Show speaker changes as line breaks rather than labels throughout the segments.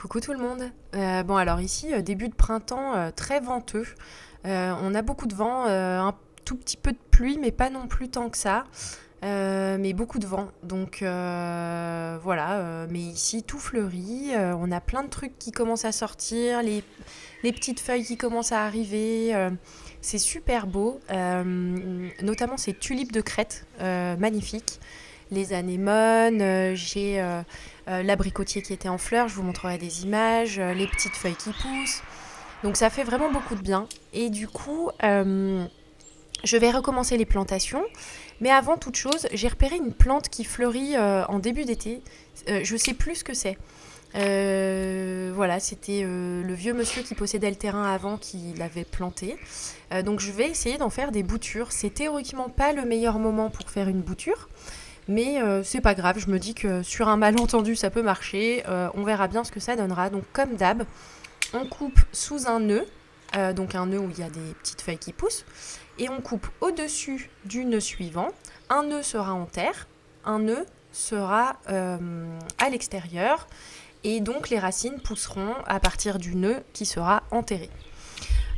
Coucou tout le monde. Bon alors ici, début de printemps très venteux. On a beaucoup de vent, un tout petit peu de pluie, mais pas non plus tant que ça. Mais beaucoup de vent. Donc voilà, mais ici tout fleurit. On a plein de trucs qui commencent à sortir, les petites feuilles qui commencent à arriver. C'est super beau. Notamment ces tulipes de Crète, magnifiques. Les anémones, j'ai l'abricotier qui était en fleurs, je vous montrerai des images, les petites feuilles qui poussent. Donc ça fait vraiment beaucoup de bien. Et du coup, je vais recommencer les plantations. Mais avant toute chose, j'ai repéré une plante qui fleurit en début d'été. Je sais plus ce que c'est. Voilà, c'était le vieux monsieur qui possédait le terrain avant qui l'avait planté. Donc je vais essayer d'en faire des boutures. C'est théoriquement pas le meilleur moment pour faire une bouture. Mais c'est pas grave, je me dis que sur un malentendu ça peut marcher, on verra bien ce que ça donnera. Donc comme d'hab, on coupe sous un nœud, donc un nœud où il y a des petites feuilles qui poussent, et on coupe au-dessus du nœud suivant. Un nœud sera en terre, un nœud sera à l'extérieur, et donc les racines pousseront à partir du nœud qui sera enterré.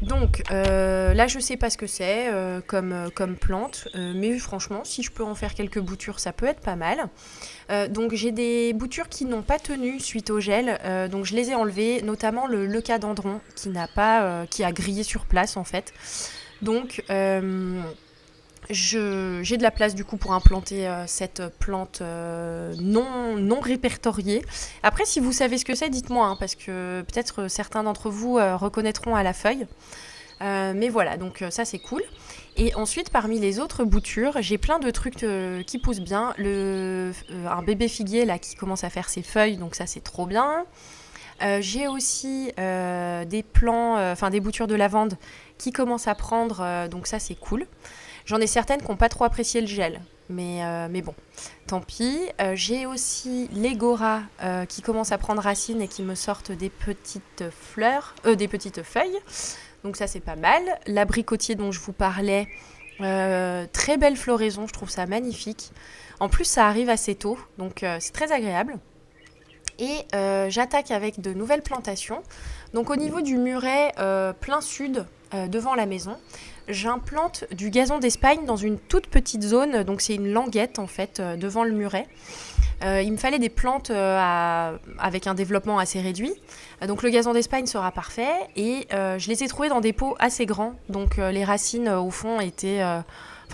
Donc là je sais pas ce que c'est comme plante, mais franchement si je peux en faire quelques boutures ça peut être pas mal. Donc j'ai des boutures qui n'ont pas tenu suite au gel, donc je les ai enlevées, notamment le leucadendron qui a grillé sur place en fait. Donc j'ai de la place du coup pour implanter cette plante non répertoriée. Après si vous savez ce que c'est dites-moi, hein, parce que peut-être certains d'entre vous reconnaîtront à la feuille. Mais voilà, donc ça c'est cool. Et ensuite parmi les autres boutures, j'ai plein de trucs qui poussent bien. Un bébé figuier là qui commence à faire ses feuilles, donc ça c'est trop bien. J'ai aussi des boutures de lavande qui commencent à prendre, donc ça c'est cool. J'en ai certaines qui n'ont pas trop apprécié le gel, mais bon, tant pis. J'ai aussi les goras qui commencent à prendre racine et qui me sortent des petites des petites feuilles. Donc ça c'est pas mal. L'abricotier dont je vous parlais, très belle floraison, je trouve ça magnifique. En plus ça arrive assez tôt, donc c'est très agréable. Et j'attaque avec de nouvelles plantations. Donc au niveau du muret plein sud, devant la maison, j'implante du gazon d'Espagne dans une toute petite zone. Donc c'est une languette en fait devant le muret. Il me fallait des plantes avec un développement assez réduit. Donc le gazon d'Espagne sera parfait. Et je les ai trouvés dans des pots assez grands. Donc les racines au fond étaient...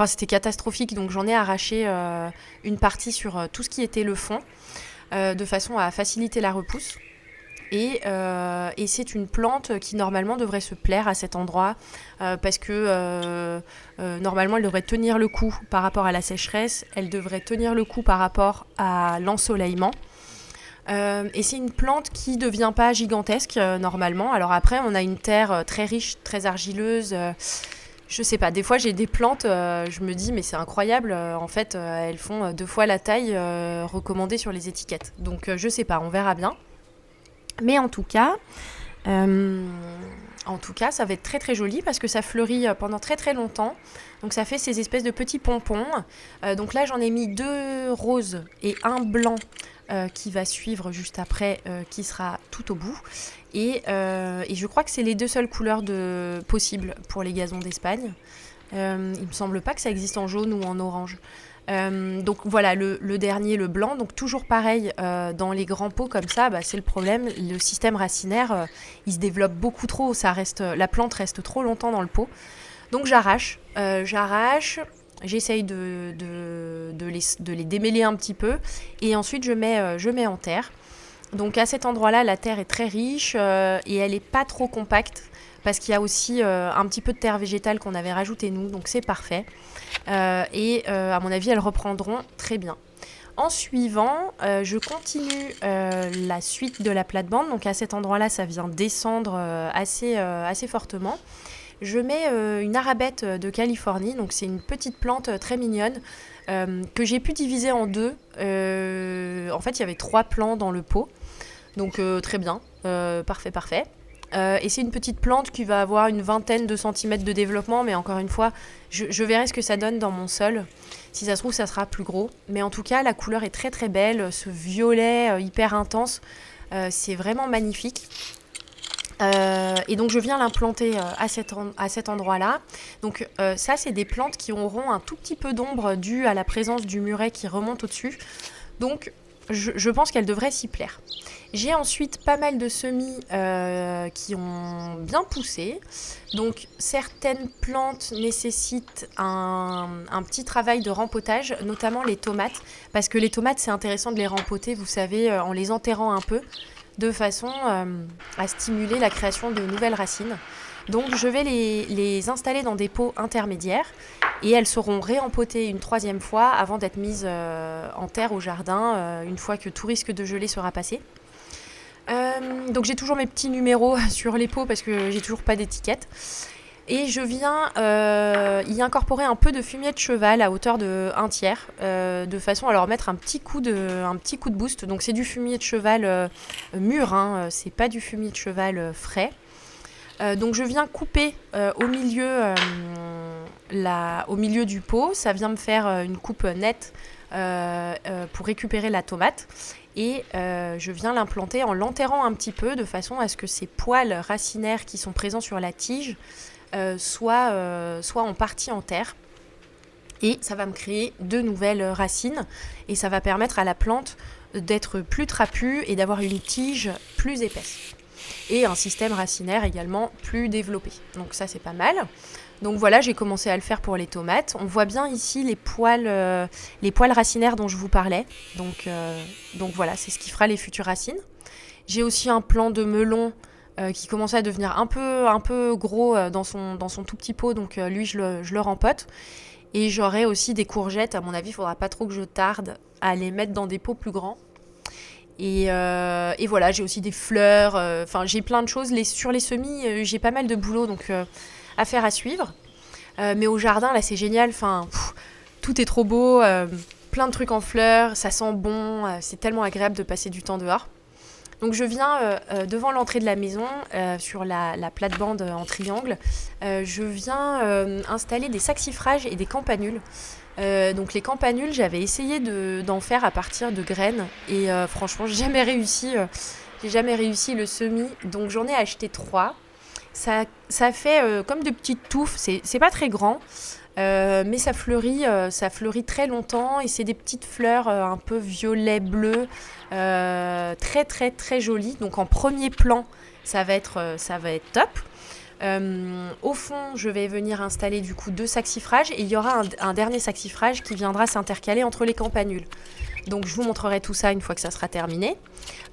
c'était catastrophique. Donc j'en ai arraché une partie sur tout ce qui était le fond. De façon à faciliter la repousse. Et c'est une plante qui normalement devrait se plaire à cet endroit parce que normalement elle devrait tenir le coup par rapport à la sécheresse, elle devrait tenir le coup par rapport à l'ensoleillement. Et c'est une plante qui ne devient pas gigantesque normalement. Alors après on a une terre très riche, très argileuse. Je sais pas, des fois j'ai des plantes, je me dis mais c'est incroyable, en fait elles font 2 fois la taille recommandée sur les étiquettes. Donc je sais pas, on verra bien. Mais en tout cas, ça va être très très joli parce que ça fleurit pendant très très longtemps. Donc ça fait ces espèces de petits pompons. Donc là j'en ai mis 2 roses et un blanc qui va suivre juste après, qui sera tout au bout. Et je crois que c'est les 2 seules couleurs possibles pour les gazons d'Espagne. Il me semble pas que ça existe en jaune ou en orange. Donc voilà, le dernier, le blanc. Donc toujours pareil, dans les grands pots comme ça, c'est le problème. Le système racinaire, il se développe beaucoup trop. La plante reste trop longtemps dans le pot. Donc j'arrache. J'essaye de les démêler un petit peu. Et ensuite, je mets en terre. Donc à cet endroit-là, la terre est très riche et elle n'est pas trop compacte. Parce qu'il y a aussi un petit peu de terre végétale qu'on avait rajouté nous, donc c'est parfait. À mon avis, elles reprendront très bien. En suivant, je continue la suite de la plate-bande. Donc à cet endroit-là, ça vient descendre assez fortement. Je mets une arabette de Californie. Donc c'est une petite plante très mignonne que j'ai pu diviser en 2. En fait, il y avait 3 plants dans le pot. Donc très bien, parfait. Et c'est une petite plante qui va avoir une vingtaine de centimètres de développement, mais encore une fois, je verrai ce que ça donne dans mon sol. Si ça se trouve, ça sera plus gros. Mais en tout cas, la couleur est très très belle, ce violet hyper intense. C'est vraiment magnifique. Et donc je viens l'implanter à cet endroit-là. Donc ça, c'est des plantes qui auront un tout petit peu d'ombre dû à la présence du muret qui remonte au-dessus. Donc je pense qu'elles devraient s'y plaire. J'ai ensuite pas mal de semis qui ont bien poussé. Donc certaines plantes nécessitent un petit travail de rempotage, notamment les tomates. Parce que les tomates, c'est intéressant de les rempoter, vous savez, en les enterrant un peu, de façon à stimuler la création de nouvelles racines. Donc je vais les installer dans des pots intermédiaires et elles seront réempotées une 3e fois avant d'être mises en terre au jardin une fois que tout risque de gelée sera passé. Donc j'ai toujours mes petits numéros sur les pots parce que j'ai toujours pas d'étiquette. Et je viens y incorporer un peu de fumier de cheval à hauteur de 1/3, de façon à leur mettre un petit coup de boost. Donc c'est du fumier de cheval mûr, c'est pas du fumier de cheval frais. Donc je viens couper au milieu du pot. Ça vient me faire une coupe nette pour récupérer la tomate. Et je viens l'implanter en l'enterrant un petit peu de façon à ce que ces poils racinaires qui sont présents sur la tige soient en partie en terre. Et ça va me créer de nouvelles racines et ça va permettre à la plante d'être plus trapue et d'avoir une tige plus épaisse. Et un système racinaire également plus développé. Donc ça, c'est pas mal. Donc voilà, j'ai commencé à le faire pour les tomates. On voit bien ici les poils racinaires dont je vous parlais. Donc voilà, c'est ce qui fera les futures racines. J'ai aussi un plant de melon qui commençait à devenir un peu gros dans son tout petit pot. Donc lui, je le rempote. Et j'aurai aussi des courgettes. À mon avis, il ne faudra pas trop que je tarde à les mettre dans des pots plus grands. Et voilà, j'ai aussi des fleurs. J'ai plein de choses. Sur les semis, j'ai pas mal de boulot. Donc affaire à suivre. Mais au jardin, là, c'est génial. Tout est trop beau. Plein de trucs en fleurs. Ça sent bon. C'est tellement agréable de passer du temps dehors. Donc je viens devant l'entrée de la maison, sur la plate-bande en triangle, je viens installer des saxifrages et des campanules. Donc les campanules, j'avais essayé d'en faire à partir de graines et franchement, j'ai jamais réussi le semis. Donc j'en ai acheté 3. Ça fait comme de petites touffes, c'est pas très grand. Mais ça fleurit très longtemps et c'est des petites fleurs un peu violet-bleu, très très très jolies. Donc en premier plan, ça va être top. Au fond, je vais venir installer du coup 2 saxifrages et il y aura un dernier saxifrage qui viendra s'intercaler entre les campanules. Donc je vous montrerai tout ça une fois que ça sera terminé.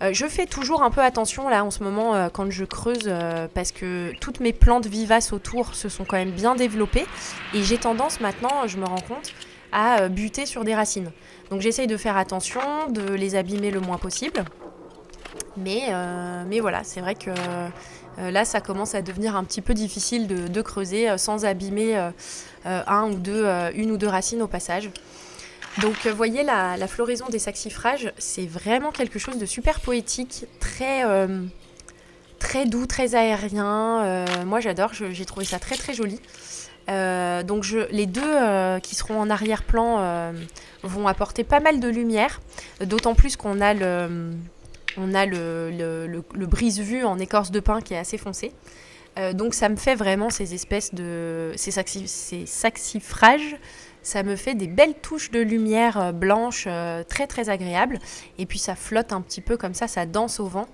Je fais toujours un peu attention là en ce moment quand je creuse parce que toutes mes plantes vivaces autour se sont quand même bien développées et j'ai tendance maintenant, je me rends compte, à buter sur des racines. Donc j'essaye de faire attention, de les abîmer le moins possible. Mais voilà, c'est vrai que là ça commence à devenir un petit peu difficile de creuser sans abîmer une ou deux racines au passage. Donc, vous voyez, la floraison des saxifrages, c'est vraiment quelque chose de super poétique, très doux, très aérien. Moi, j'adore, j'ai trouvé ça très, très joli. Donc, les 2 qui seront en arrière-plan vont apporter pas mal de lumière, d'autant plus qu'on a le brise-vue en écorce de pin qui est assez foncé. Donc, ça me fait vraiment ces saxifrages. Ça me fait des belles touches de lumière blanche très très agréables. Et puis ça flotte un petit peu comme ça danse au vent.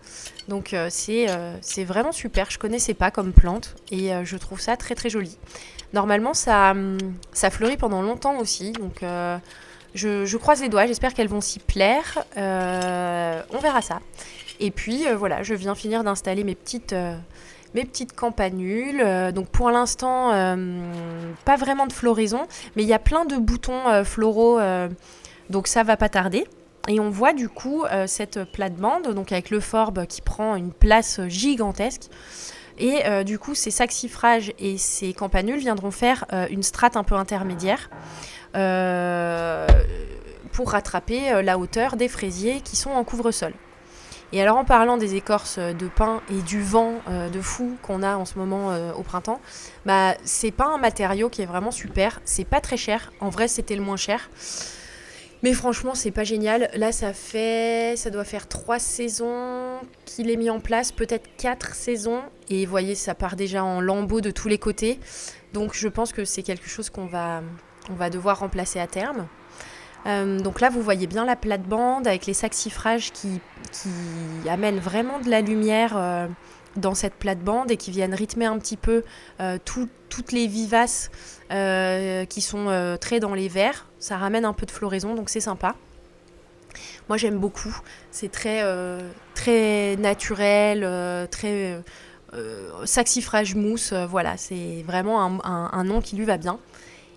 Donc c'est vraiment super, je connaissais pas comme plante et je trouve ça très très joli. Normalement ça fleurit pendant longtemps aussi, donc je croise les doigts, j'espère qu'elles vont s'y plaire. On verra ça. Et puis voilà, je viens finir d'installer mes petites campanules. Donc pour l'instant, pas vraiment de floraison, mais il y a plein de boutons floraux, donc ça va pas tarder. Et on voit du coup cette plate-bande, donc avec le forbe qui prend une place gigantesque. Et du coup, ces saxifrages et ces campanules viendront faire une strate un peu intermédiaire pour rattraper la hauteur des fraisiers qui sont en couvre-sol. Et alors en parlant des écorces de pin et du vent de fou qu'on a en ce moment au printemps, c'est pas un matériau qui est vraiment super, c'est pas très cher, en vrai c'était le moins cher. Mais franchement c'est pas génial, là ça doit faire 3 saisons qu'il est mis en place, peut-être 4 saisons. Et vous voyez, ça part déjà en lambeaux de tous les côtés. Donc je pense que c'est quelque chose qu'on va devoir remplacer à terme. Donc là, vous voyez bien la plate-bande avec les saxifrages qui amènent vraiment de la lumière dans cette plate-bande et qui viennent rythmer un petit peu toutes les vivaces qui sont très dans les verts. Ça ramène un peu de floraison, donc c'est sympa. Moi, j'aime beaucoup. C'est très naturel, très saxifrage mousse. Voilà, c'est vraiment un nom qui lui va bien.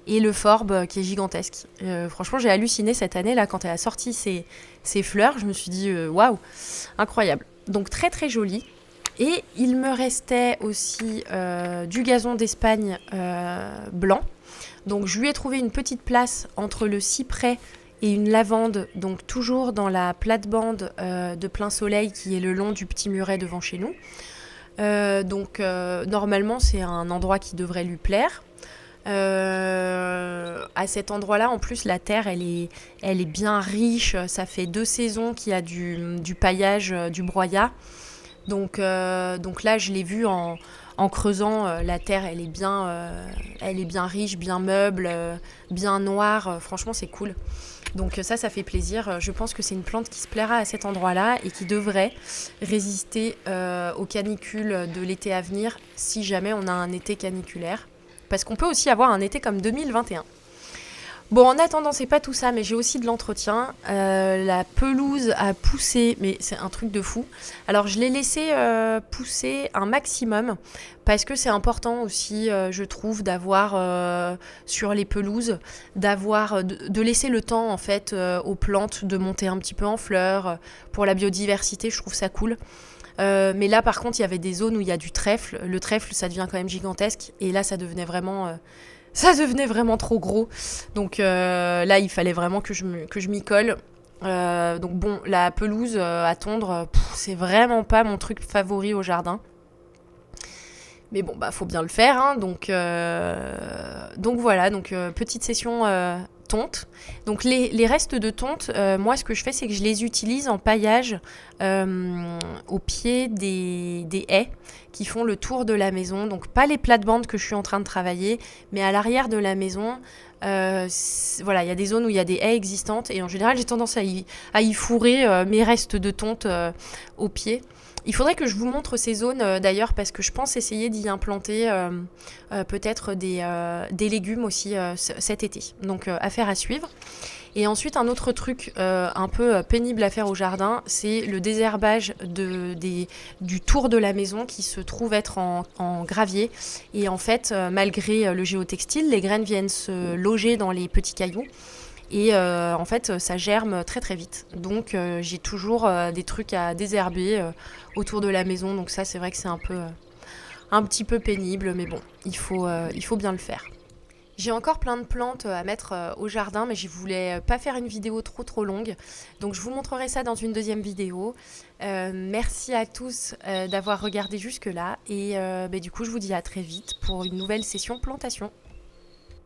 Et le Forbe qui est gigantesque. Franchement, j'ai halluciné cette année là quand elle a sorti ses fleurs. Je me suis dit waouh, incroyable. Donc très très joli. Et il me restait aussi du gazon d'Espagne blanc. Donc je lui ai trouvé une petite place entre le cyprès et une lavande, donc toujours dans la plate-bande de plein soleil qui est le long du petit muret devant chez nous. Normalement, c'est un endroit qui devrait lui plaire. À cet endroit-là, en plus, la terre, elle est bien riche. Ça fait 2 saisons qu'il y a du paillage, du broyat. Donc là, je l'ai vu en creusant, la terre, elle est bien riche, bien meuble, bien noire. Franchement, c'est cool. Donc ça fait plaisir. Je pense que c'est une plante qui se plaira à cet endroit-là et qui devrait résister aux canicules de l'été à venir si jamais on a un été caniculaire. Parce qu'on peut aussi avoir un été comme 2021. Bon, en attendant, c'est pas tout ça, mais j'ai aussi de l'entretien. La pelouse a poussé, mais c'est un truc de fou. Alors, je l'ai laissé pousser un maximum, parce que c'est important aussi, je trouve, d'avoir sur les pelouses, de laisser le temps, en fait, aux plantes de monter un petit peu en fleurs. Pour la biodiversité, je trouve ça cool. Mais là, par contre, il y avait des zones où il y a du trèfle. Le trèfle, ça devient quand même gigantesque. Et là, ça devenait vraiment trop gros. Donc là, il fallait vraiment que je m'y colle. Donc bon, la pelouse à tondre, c'est vraiment pas mon truc favori au jardin. Mais bon, bah faut bien le faire, hein. Donc voilà, petite session tonte. Donc les restes de tonte, moi ce que je fais, c'est que je les utilise en paillage au pied des haies qui font le tour de la maison. Donc pas les plates-bandes que je suis en train de travailler, mais à l'arrière de la maison. Voilà, il y a des zones où il y a des haies existantes et en général j'ai tendance à y fourrer mes restes de tonte au pied. Il faudrait que je vous montre ces zones d'ailleurs parce que je pense essayer d'y implanter peut-être des légumes aussi cet été. Donc affaire à suivre. Et ensuite un autre truc un peu pénible à faire au jardin, c'est le désherbage du tour de la maison qui se trouve être en gravier. Et en fait, malgré le géotextile, les graines viennent se loger dans les petits cailloux. Et en fait, ça germe très très vite. Donc j'ai toujours des trucs à désherber autour de la maison. Donc ça, c'est vrai que c'est un petit peu pénible. Mais bon, il faut bien le faire. J'ai encore plein de plantes à mettre au jardin, mais je voulais pas faire une vidéo trop longue. Donc je vous montrerai ça dans une deuxième vidéo. Merci à tous d'avoir regardé jusque-là. Et du coup, je vous dis à très vite pour une nouvelle session plantation.